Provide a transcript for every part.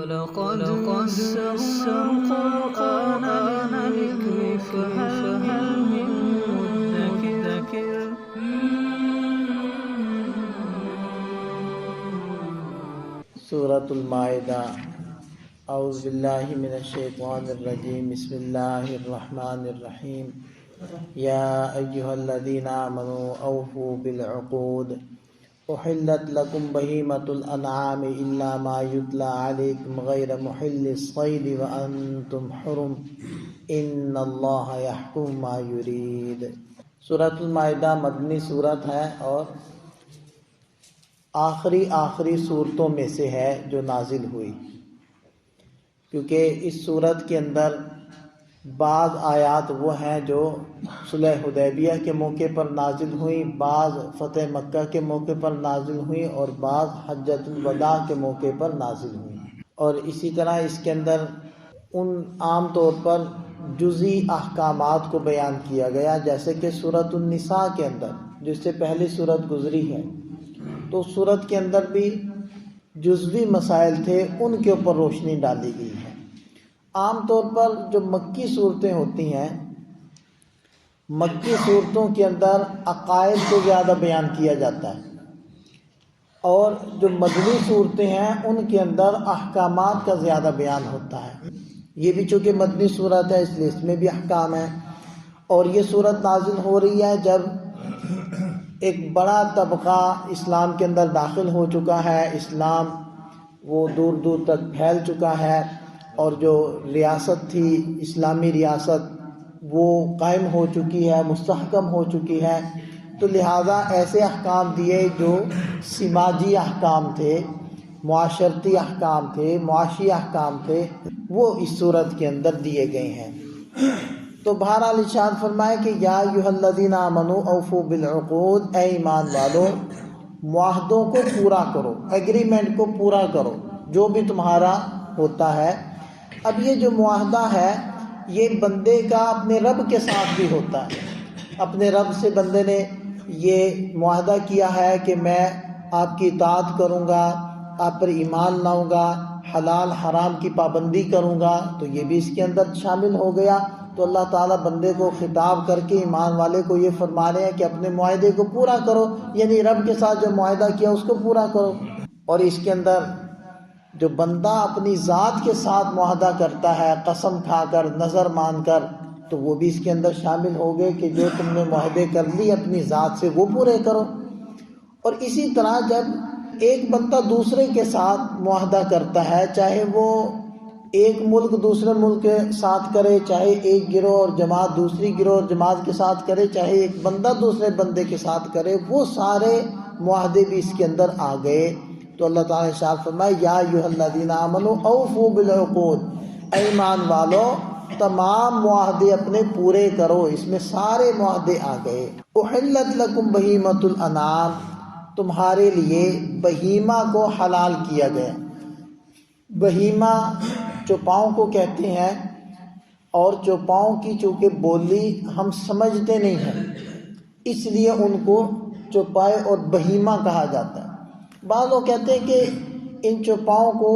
وَلَقَدْ يَسَّرْنَا الْقُرْآنَ لِلذِّكْرِ فَهَلْ مِن مُّدَّكِرٍ سورۃ المائدہ۔ اعوذ باللہ من الشیطان الرجیم، بسم اللہ الرحمن الرحیم۔ یا ایہا الذین آمنوا اوفوا بالعقود احلت لکم بہیمۃ الانعام الا ما یتلی علیکم غیر محل الصید وانتم حرم ان اللہ یحکم ما یرید۔ سورۃ المائدہ مدنی سورت ہے اور آخری صورتوں میں سے ہے جو نازل ہوئی، کیونکہ اس صورت کے اندر بعض آیات وہ ہیں جو صلح حدیبیہ کے موقع پر نازل ہوئیں، بعض فتح مکہ کے موقع پر نازل ہوئیں اور بعض حجۃ الوداع کے موقع پر نازل ہوئیں۔ اور اسی طرح اس کے اندر عام طور پر جزئی احکامات کو بیان کیا گیا، جیسے کہ سورۃ النساء کے اندر جس سے پہلی سورت گزری ہے، تو سورت کے اندر بھی جزوی مسائل تھے، ان کے اوپر روشنی ڈالی گئی ہے۔ عام طور پر جو مکی صورتیں ہوتی ہیں، مکی صورتوں کے اندر عقائد کو زیادہ بیان کیا جاتا ہے، اور جو مدنی صورتیں ہیں ان کے اندر احکامات کا زیادہ بیان ہوتا ہے۔ یہ بھی چونکہ مدنی صورت ہے اس لیے اس میں بھی احکام ہیں، اور یہ صورت نازل ہو رہی ہے جب ایک بڑا طبقہ اسلام کے اندر داخل ہو چکا ہے، اسلام وہ دور دور تک پھیل چکا ہے، اور جو ریاست تھی اسلامی ریاست وہ قائم ہو چکی ہے، مستحکم ہو چکی ہے، تو لہٰذا ایسے احکام دیے جو سماجی احکام تھے، معاشرتی احکام تھے، معاشی احکام تھے، وہ اس صورت کے اندر دیے گئے ہیں۔ تو بہرحال ارشاد فرمائے کہ یا ایھا الذین آمنوا اوفوا بالعقود، اے ایمان والو معاہدوں کو پورا کرو، ایگریمنٹ کو پورا کرو جو بھی تمہارا ہوتا ہے۔ اب یہ جو معاہدہ ہے یہ بندے کا اپنے رب کے ساتھ بھی ہوتا ہے۔ اپنے رب سے بندے نے یہ معاہدہ کیا ہے کہ میں آپ کی اطاعت کروں گا، آپ پر ایمان لاؤں گا، حلال حرام کی پابندی کروں گا، تو یہ بھی اس کے اندر شامل ہو گیا۔ تو اللہ تعالیٰ بندے کو خطاب کر کے ایمان والے کو یہ فرما رہے ہیں کہ اپنے معاہدے کو پورا کرو، یعنی رب کے ساتھ جو معاہدہ کیا اس کو پورا کرو۔ اور اس کے اندر جو بندہ اپنی ذات کے ساتھ معاہدہ کرتا ہے قسم کھا کر، نظر مان کر، تو وہ بھی اس کے اندر شامل ہو گئے کہ جو تم نے معاہدے کر لی اپنی ذات سے وہ پورے کرو۔ اور اسی طرح جب ایک بندہ دوسرے کے ساتھ معاہدہ کرتا ہے، چاہے وہ ایک ملک دوسرے ملک کے ساتھ کرے، چاہے ایک گروہ اور جماعت دوسری گروہ اور جماعت کے ساتھ کرے، چاہے ایک بندہ دوسرے بندے کے ساتھ کرے، وہ سارے معاہدے بھی اس کے اندر آ گئے۔ تو اللہ تعالیٰ نے ارشاد فرمایا یا ایھا الذین آمنوا اوفوا بالعقود، اے ایمان والو تمام معاہدے اپنے پورے کرو، اس میں سارے معاہدے آ گئے۔ احلت لکم بہیمۃ الانعام، تمہارے لیے بہیمہ کو حلال کیا گیا۔ بہیمہ چوپاؤں کو کہتے ہیں، اور چوپاؤں کی چونکہ بولی ہم سمجھتے نہیں ہیں اس لیے ان کو چوپائے اور بہیمہ کہا جاتا ہے۔ بعض لوگ کہتے ہیں کہ ان چوپاؤں کو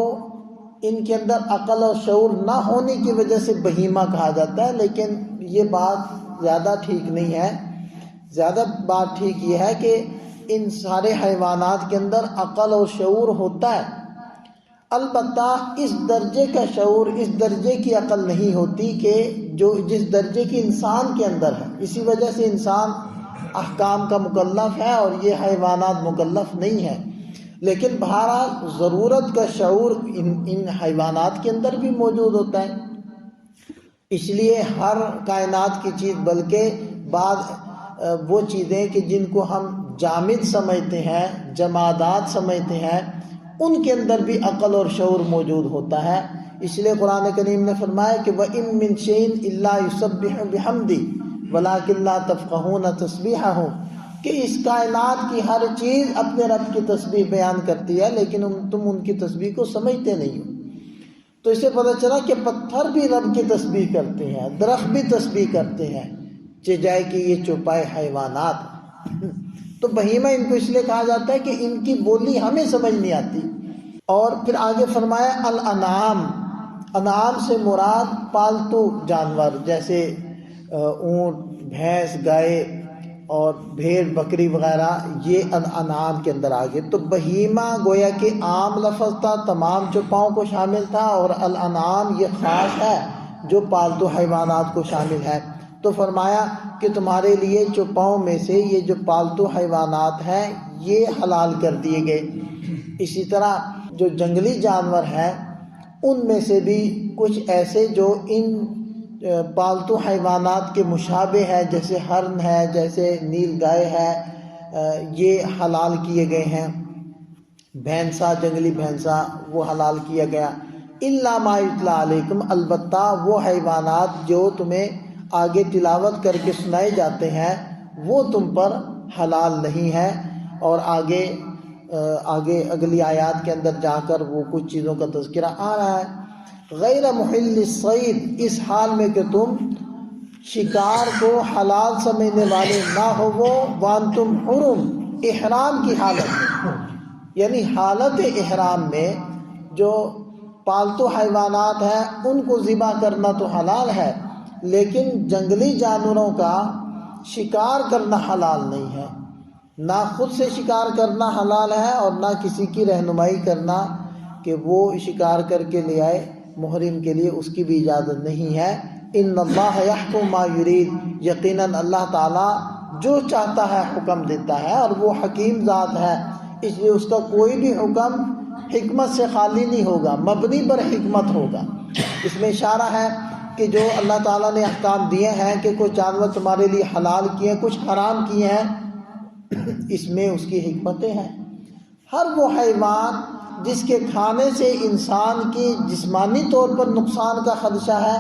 ان کے اندر عقل اور شعور نہ ہونے کی وجہ سے بہیمہ کہا جاتا ہے، لیکن یہ بات زیادہ ٹھیک نہیں ہے۔ زیادہ بات ٹھیک یہ ہے کہ ان سارے حیوانات کے اندر عقل اور شعور ہوتا ہے، البتہ اس درجے کا شعور، اس درجے کی عقل نہیں ہوتی کہ جو جس درجے کی انسان کے اندر ہے۔ اسی وجہ سے انسان احکام کا مکلف ہے اور یہ حیوانات مکلف نہیں ہے، لیکن بہرحال ضرورت کا شعور ان حیوانات کے اندر بھی موجود ہوتا ہے۔ اس لیے ہر کائنات کی چیز، بلکہ بعض وہ چیزیں کہ جن کو ہم جامد سمجھتے ہیں، جمادات سمجھتے ہیں، ان کے اندر بھی عقل اور شعور موجود ہوتا ہے۔ اس لیے قرآن کریم نے فرمایا کہ وَإِن مِّن شَيْءٍ إِلَّا يُسَبِّحُ بِحَمْدِهِ وَلَٰكِن لَّا تَفْقَهُونَ تَسْبِيحَهُمْ، کہ اس کائنات کی ہر چیز اپنے رب کی تسبیح بیان کرتی ہے لیکن تم ان کی تسبیح کو سمجھتے نہیں ہو۔ تو اس سے پتہ چلا کہ پتھر بھی رب کی تسبیح کرتے ہیں، درخت بھی تسبیح کرتے ہیں، جائے کہ یہ چوپائے حیوانات۔ تو بہیمہ ان کو اس لیے کہا جاتا ہے کہ ان کی بولی ہمیں سمجھ نہیں آتی، اور پھر آگے فرمایا الانعام، انعام سے مراد پالتو جانور جیسے اونٹ، بھینس، گائے اور بھیڑ بکری وغیرہ، یہ انعام کے اندر آگے. تو بہیمہ گویا کہ عام لفظ تھا، تمام چوپاؤں کو شامل تھا، اور الانعام یہ خاص ہے جو پالتو حیوانات کو شامل ہے. تو فرمایا کہ تمہارے لیے چوپاؤں میں سے یہ جو پالتو حیوانات ہیں یہ حلال کر دیے گئے. اسی طرح جو جنگلی جانور ہیں ان میں سے بھی کچھ ایسے جو ان پالتو حیوانات کے مشابہ ہے، جیسے ہرن ہے، جیسے نیل گائے ہے، یہ حلال کیے گئے ہیں. بھینسا، جنگلی بھینسا وہ حلال کیا گیا. الا ما یتلی علیکم، البتہ وہ حیوانات جو تمہیں آگے تلاوت کر کے سنائے جاتے ہیں وہ تم پر حلال نہیں ہے. اور آگے اگلی آیات کے اندر جا کر وہ کچھ چیزوں کا تذکرہ آ رہا ہے. غیر محل الصید، اس حال میں کہ تم شکار کو حلال سمجھنے والے نہ ہو، وانتم حرم، احرام کی حالت میں، یعنی حالت احرام میں جو پالتو حیوانات ہیں ان کو ذبح کرنا تو حلال ہے، لیکن جنگلی جانوروں کا شکار کرنا حلال نہیں ہے. نہ خود سے شکار کرنا حلال ہے اور نہ کسی کی رہنمائی کرنا کہ وہ شکار کر کے لے آئے، محرم کے لیے اس کی بھی اجازت نہیں ہے. ان اللہ یحکم ما یرید، یقیناً اللہ تعالیٰ جو چاہتا ہے حکم دیتا ہے، اور وہ حکیم ذات ہے، اس لیے اس کا کوئی بھی حکم حکمت سے خالی نہیں ہوگا، مبنی پر حکمت ہوگا. اس میں اشارہ ہے کہ جو اللہ تعالیٰ نے احکام دیے ہیں کہ کچھ جانور تمہارے لیے حلال کیے ہیں، کچھ حرام کیے ہیں، اس میں اس کی حکمتیں ہیں. ہر وہ حیوان جس کے کھانے سے انسان کی جسمانی طور پر نقصان کا خدشہ ہے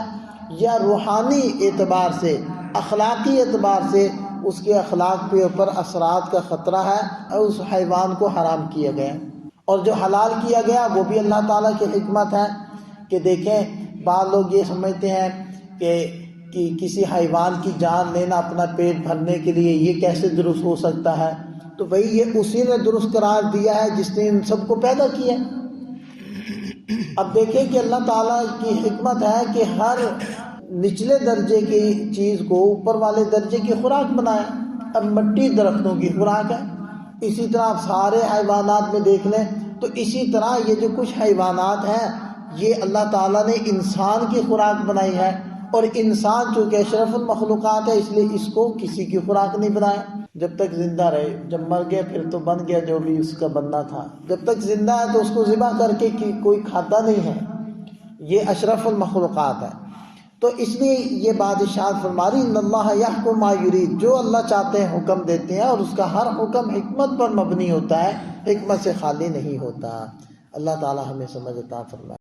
یا روحانی اعتبار سے، اخلاقی اعتبار سے اس کے اخلاق کے اوپر اثرات کا خطرہ ہے، اور اس حیوان کو حرام کیا گیا. اور جو حلال کیا گیا وہ بھی اللہ تعالیٰ کی حکمت ہے. کہ دیکھیں بعض لوگ یہ سمجھتے ہیں کہ کسی حیوان کی جان لینا اپنا پیٹ بھرنے کے لیے یہ کیسے درست ہو سکتا ہے. تو بھئی یہ اسی نے درست قرار دیا ہے جس نے ان سب کو پیدا کیا. اب دیکھیں کہ اللہ تعالیٰ کی حکمت ہے کہ ہر نچلے درجے کی چیز کو اوپر والے درجے کی خوراک بنایا. اب مٹی درختوں کی خوراک ہے، اسی طرح آپ سارے حیوانات میں دیکھ لیں تو اسی طرح یہ جو کچھ حیوانات ہیں یہ اللہ تعالیٰ نے انسان کی خوراک بنائی ہے، اور انسان چونکہ اشرف المخلوقات ہے اس لیے اس کو کسی کی خوراک نہیں بنایا. جب تک زندہ رہے، جب مر گیا پھر تو بن گیا جو بھی اس کا بننا تھا. جب تک زندہ ہے تو اس کو ذبح کر کے کوئی کھاتا نہیں ہے، یہ اشرف المخلوقات ہے. تو اس لیے یہ بات ارشاد فرما رہی ان اللہ یحکم ما یرید، جو اللہ چاہتے ہیں حکم دیتے ہیں، اور اس کا ہر حکم حکمت پر مبنی ہوتا ہے، حکمت سے خالی نہیں ہوتا. اللہ تعالی ہمیں سمجھ عطا فرمائے.